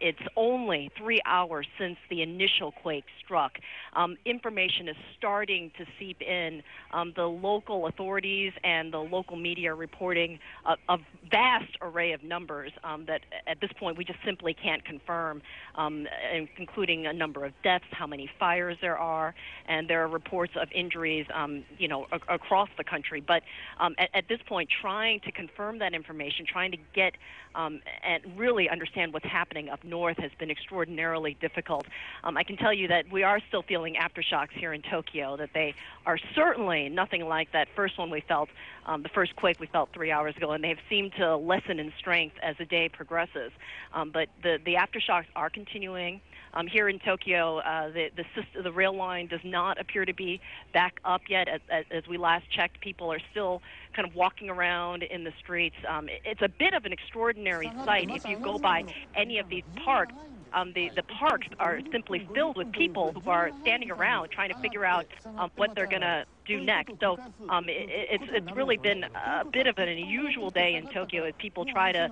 it's only 3 hours since the initial quake struck. Information is starting to seep in. The local authorities and the local media are reporting a vast array of numbers that at this point we just simply can't confirm, including a number of deaths, how many fires there are, and there are reports of injuries, across the country. But at this point, trying to confirm that information, trying to get and really understand what's happening up north has been extraordinarily difficult. I can tell you that we are still feeling aftershocks here in Tokyo, that they are certainly nothing like that first one we felt, the first quake we felt 3 hours ago, and they have seemed to lessen in strength as the day progresses. But the aftershocks are continuing. Here in Tokyo, the rail line does not appear to be back up yet. As we last checked, people are still kind of walking around in the streets. It's a bit of an extraordinary sight. If you go by any of these parks, the parks are simply filled with people who are standing around trying to figure out what they're going to do next. So it's really been a bit of an unusual day in Tokyo as people try to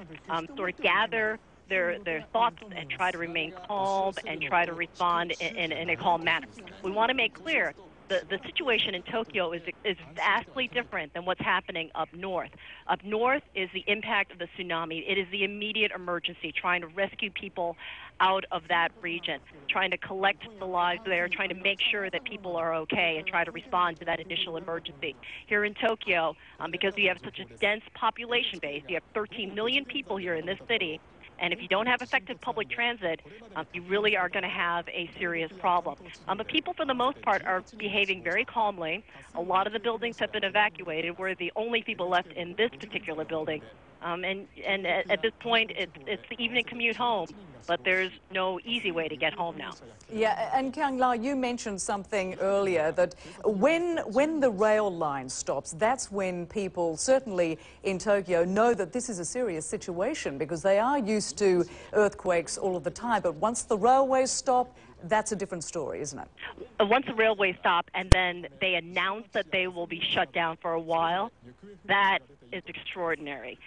sort of gather their thoughts and try to remain calm and try to respond in a calm manner. We want to make clear the situation in Tokyo is vastly different than what's happening up north. Up north is the impact of the tsunami. It is the immediate emergency, trying to rescue people out of that region, trying to collect the lives there, trying to make sure that people are okay and try to respond to that initial emergency. Here in Tokyo, because we have such a dense population base, you have 13 million people here in this city, and if you don't have effective public transit, you really are going to have a serious problem. But people, for the most part, are behaving very calmly. A lot of the buildings have been evacuated. We're the only people left in this particular building. And at this point, it's the evening commute home, but there's no easy way to get home now. Yeah, and Kyung La, you mentioned something earlier that when the rail line stops, that's when people, certainly in Tokyo, know that this is a serious situation because they are used to earthquakes all of the time. But once the railways stop, that's a different story, isn't it? Once the railways stop and then they announce that they will be shut down for a while, that is extraordinary.